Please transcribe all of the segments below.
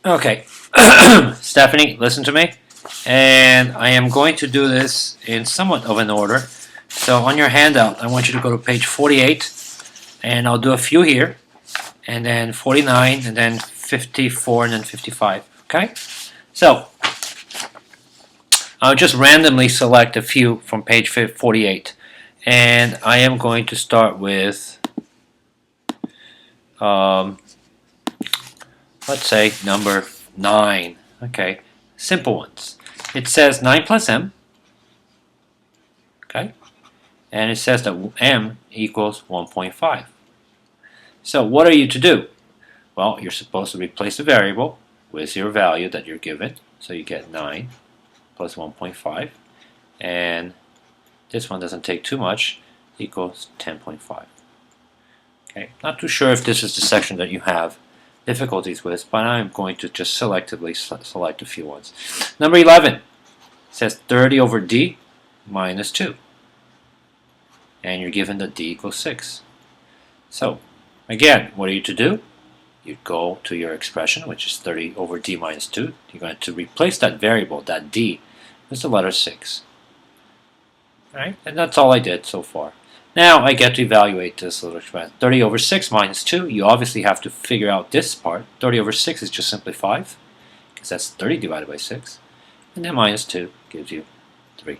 Okay, Stephanie, listen to me. And I am going to do this in somewhat of an order. So on your handout, I want you to go to page 48, and I'll do a few here, and then 49, and then 54, and then 55. Okay? So I'll just randomly select a few from page 48. And I am going to start with, let's say, number 9. Okay, simple ones. It says 9 plus m, okay, and it says that m equals 1.5. So what are you to do? Well, you're supposed to replace the variable with your value that you're given. So you get 9 plus 1.5, and this one doesn't take too much, equals 10.5. Okay, not too sure if this is the section that you have difficulties with, but I'm going to just selectively select a few ones. Number 11 says 30 over d minus 2, and you're given that d equals 6. So again, what are you to do? You go to your expression, which is 30 over d minus 2. You're going to replace that variable, that d, with the letter 6. All right, and that's all I did so far. Now I get to evaluate this little expression. 30 over 6 minus 2, you obviously have to figure out this part. 30 over 6 is just simply 5, because that's 30 divided by 6. And then minus 2 gives you 3.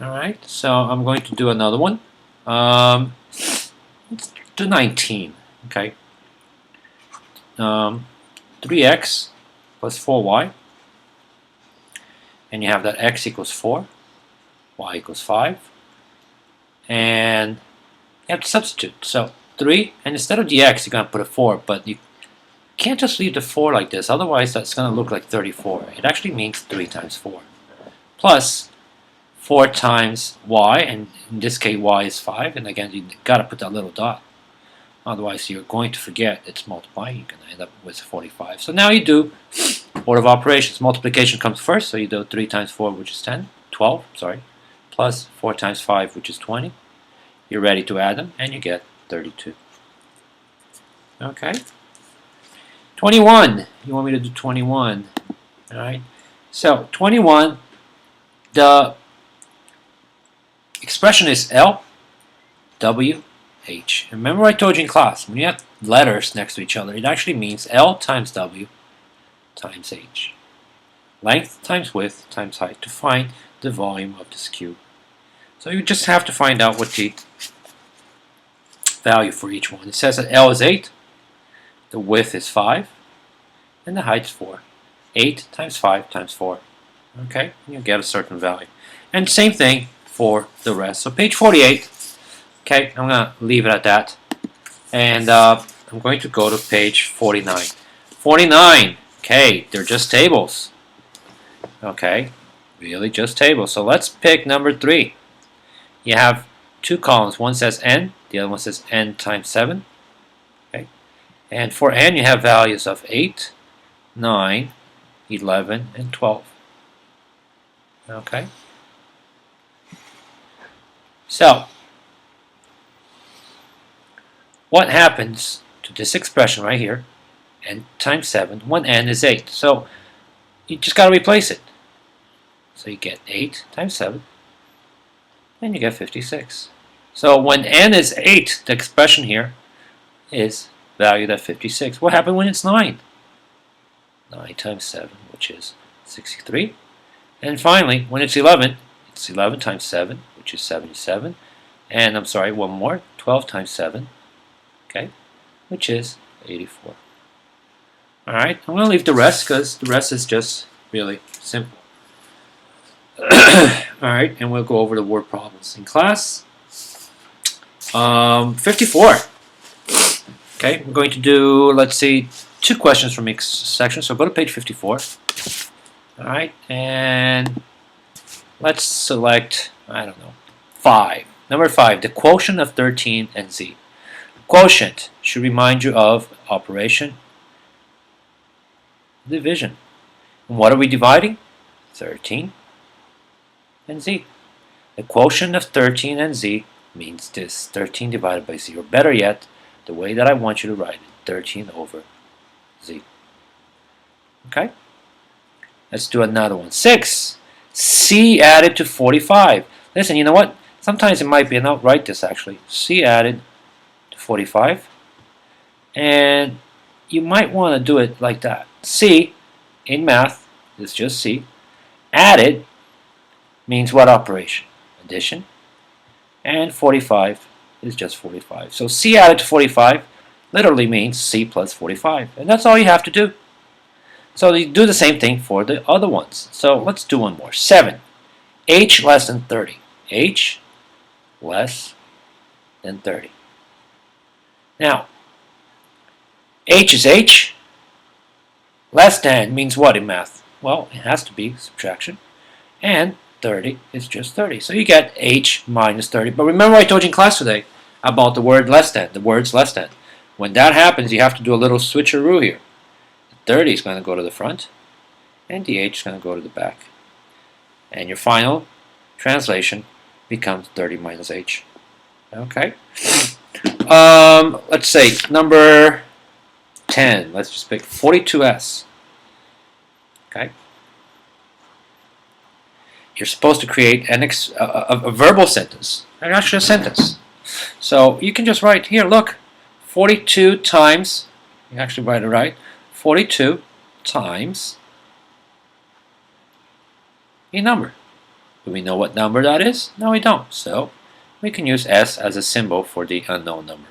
Alright, so I'm going to do another one. Let's do 19. Okay. 3x plus 4y. And you have that x equals 4, y equals 5. And you have to substitute. So 3, and instead of the x, you're going to put a 4, but you can't just leave the 4 like this, otherwise that's going to look like 34. It actually means 3 times 4. Plus 4 times y, and in this case y is 5, and again you got to put that little dot. Otherwise you're going to forget it's multiplying, you're going to end up with 45. So now you do order of operations. Multiplication comes first, so you do 3 times 4, which is 12, plus 4 times 5, which is 20. You're ready to add them, and you get 32. Okay. 21. You want me to do 21. All right. So 21, the expression is L, W, H. Remember I told you in class, when you have letters next to each other, it actually means L times W times H. Length times width times height to find the volume of this cube. So you just have to find out what the value for each one. It says that L is 8, the width is 5, and the height is 4. 8 times 5 times 4. Okay, you get a certain value. And same thing for the rest. So page 48, okay, I'm going to leave it at that. And I'm going to go to page 49. 49, okay, they're just tables. Okay, really just tables. So let's pick number 3. You have 2 columns. One says n, the other one says n times 7. Okay, and for n you have values of 8, 9, 11, and 12. Okay, so what happens to this expression right here, n times 7, when n is 8? So you just got to replace it. So you get 8 times 7, and you get 56. So when n is 8, the expression here is valued at 56. What happened when it's 9? 9 times 7, which is 63. And finally, when it's 11 times 7, which is 77. And I'm sorry, one more, 12 times 7, okay, which is 84. Alright, I'm going to leave the rest because the rest is just really simple. Alright, and we'll go over the word problems in class. 54. Okay, we're going to do, let's see, 2 questions from each section. So go to page 54. Alright, and let's select, I don't know, 5. Number 5, the quotient of 13 and z. Quotient should remind you of operation division. And what are we dividing? 13 and z. The quotient of 13 and z means this, 13 divided by z, or better yet, the way that I want you to write it, 13 over z. Okay? Let's do another one. 6. C added to 45. Listen, you know what? Sometimes it might be, and I'll write this actually. C added to 45. And you might want to do it like that. C in math is just C. Added means what operation? Addition. And 45 is just 45. So C added to 45 literally means C plus 45. And that's all you have to do. So you do the same thing for the other ones. So let's do one more. 7. H less than 30. H less than 30. Now, H is H. Less than means what in math? Well, it has to be subtraction. And 30 is just 30. So you get H minus 30. But remember I told you in class today about the word less than, the words less than. When that happens, you have to do a little switcheroo here. 30 is going to go to the front, and the H is going to go to the back. And your final translation becomes 30 minus H. Okay? Let's say number 10. Let's just pick 42S. Okay? You're supposed to create a verbal sentence, and actually a sentence. So you can just write here, look, 42 times, you actually write it right, 42 times a number. Do we know what number that is? No, we don't. So we can use S as a symbol for the unknown number.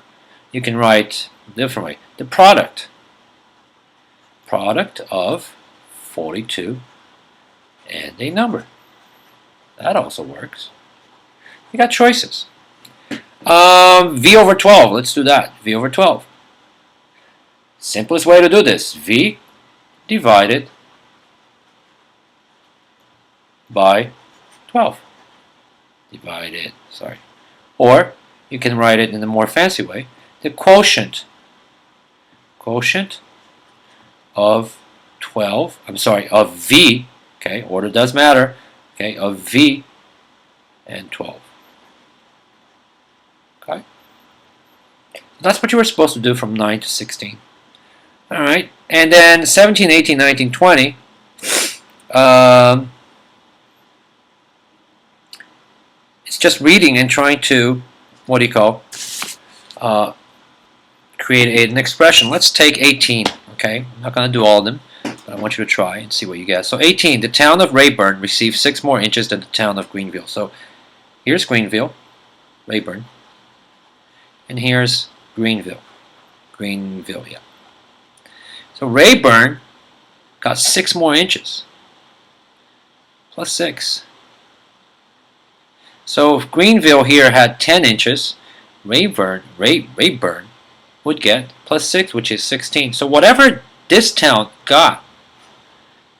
You can write a different way. The product of 42 and a number. That also works. You got choices. V over 12. Let's do that. V over 12. Simplest way to do this. V divided by 12. Divided, sorry. Or you can write it in a more fancy way. The quotient of 12, of V, okay, order does matter, okay, of V and 12. Okay? That's what you were supposed to do from 9 to 16. Alright, and then 17, 18, 19, 20, it's just reading and trying to, create an expression. Let's take 18, okay? I'm not going to do all of them, but I want you to try and see what you get. So 18, the town of Rayburn received 6 more inches than the town of Greenville. So here's Greenville, Rayburn, and here's Greenville, yeah. So Rayburn got 6 more inches, plus 6. So if Greenville here had 10 inches, Rayburn would get plus 6, which is 16. So whatever this town got,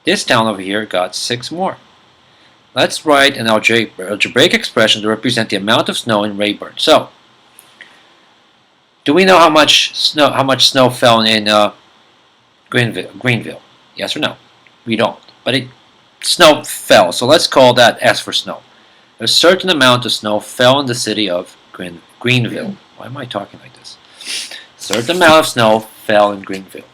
this town over here got 6 more. Let's write an algebraic expression to represent the amount of snow in Rayburn. So, do we know how much snow fell in Greenville? Yes or no? We don't. But snow fell, so let's call that S for snow. A certain amount of snow fell in the city of Greenville. Why am I talking like this? A certain amount of snow fell in Greenville.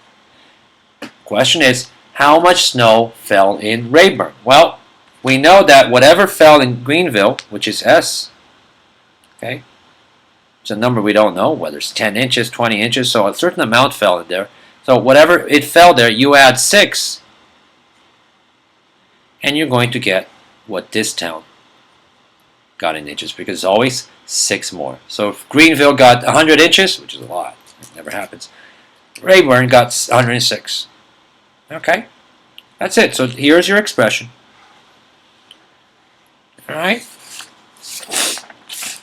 Question is, how much snow fell in Rayburn? Well, we know that whatever fell in Greenville, which is S, okay, it's a number we don't know, whether it's 10 inches, 20 inches, so a certain amount fell in there. So whatever it fell there, you add 6, and you're going to get what this town got in inches, because it's always 6 more. So if Greenville got 100 inches, which is a lot, it never happens, Rayburn got 106. Okay, that's it. So here's your expression. All right,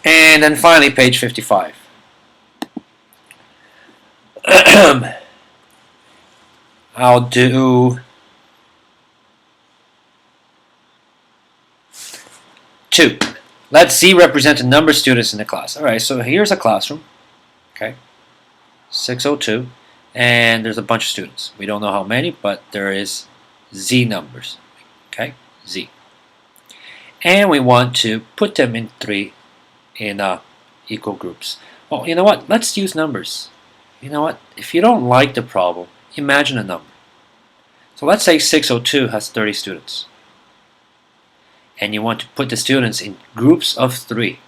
and then finally, page 55. I'll do 2. Let Z represent a number of students in the class. All right, so here's a classroom. Okay, 602, and there's a bunch of students. We don't know how many, but there is Z numbers. Okay, Z. And we want to put them in equal groups. Well, you know what? Let's use numbers. You know what? If you don't like the problem, imagine a number. So let's say 602 has 30 students. And you want to put the students in groups of 3.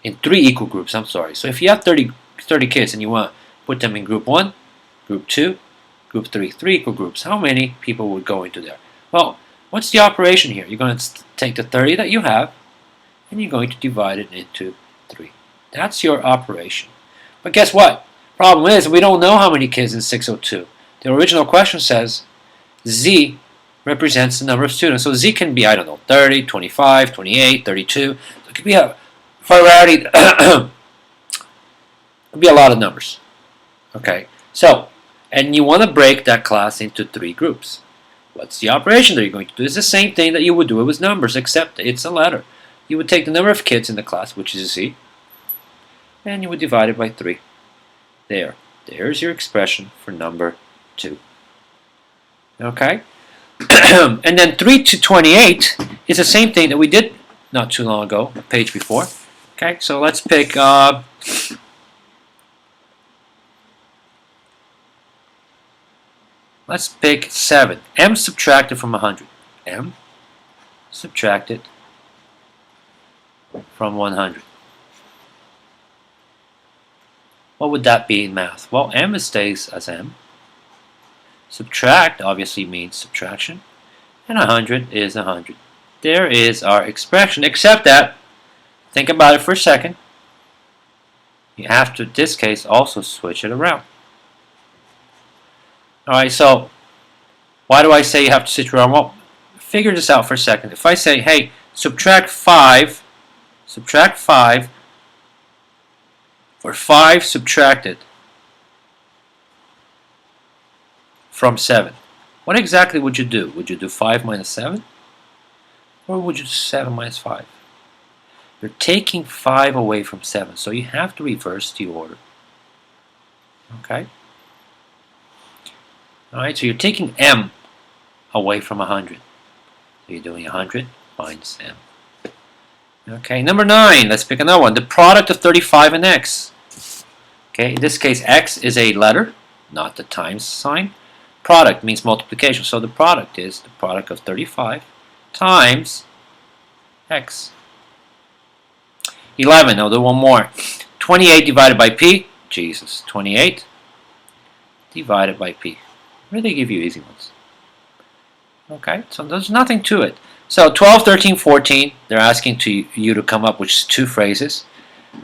In 3 equal groups, I'm sorry. So if you have 30 kids and you want to put them in group 1, group 2, group 3, 3 equal groups, how many people would go into there? Well, what's the operation here? You're going to take the 30 that you have and you're going to divide it into 3. That's your operation. But guess what? Problem is, we don't know how many kids in 602. The original question says Z represents the number of students. So Z can be, I don't know, 30, 25, 28, 32. So it could be a variety. It could be a lot of numbers. Okay, so, and you want to break that class into 3 groups. What's the operation that you're going to do? It's the same thing that you would do with numbers, except it's a letter. You would take the number of kids in the class, which is Z, and you would divide it by 3. There's your expression for number 2. Okay? And then 3 to 28 is the same thing that we did not too long ago, a page before. Okay, so let's pick let's pick 7. M subtracted from 100. M subtracted from 100. What would that be in math? Well, M stays as M. Subtract obviously means subtraction. And 100 is 100. There is our expression, except that, think about it for a second, you have to, in this case, also switch it around. Alright, so why do I say you have to switch around? Well, figure this out for a second. If I say, hey, subtract 5, or 5 subtracted from 7. What exactly would you do? Would you do 5 minus 7? Or would you do 7 minus 5? You're taking 5 away from 7, so you have to reverse the order. Okay? Alright, so you're taking M away from 100. So you're doing 100 minus M. Okay, number 9, let's pick another one. The product of 35 and X. Okay, in this case, X is a letter, not the times sign. Product means multiplication, so the product is the product of 35 times X. 11, I'll do one more. 28 divided by P, Jesus, 28 divided by P. Where do they give you easy ones? Okay, so there's nothing to it. So 12, 13, 14, they're asking you to come up with 2 phrases.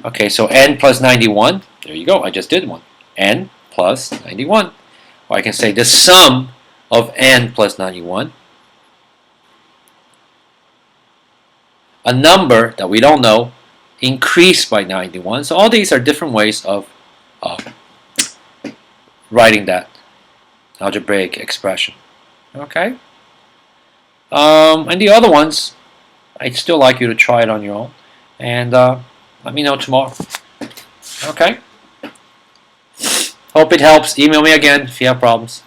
Okay, so N plus 91, there you go, I just did one. N plus 91. Or I can say the sum of N plus 91. A number that we don't know increased by 91. So all these are different ways of writing that algebraic expression. Okay? And the other ones, I'd still like you to try it on your own. And let me know tomorrow. Okay? Hope it helps. Email me again if you have problems.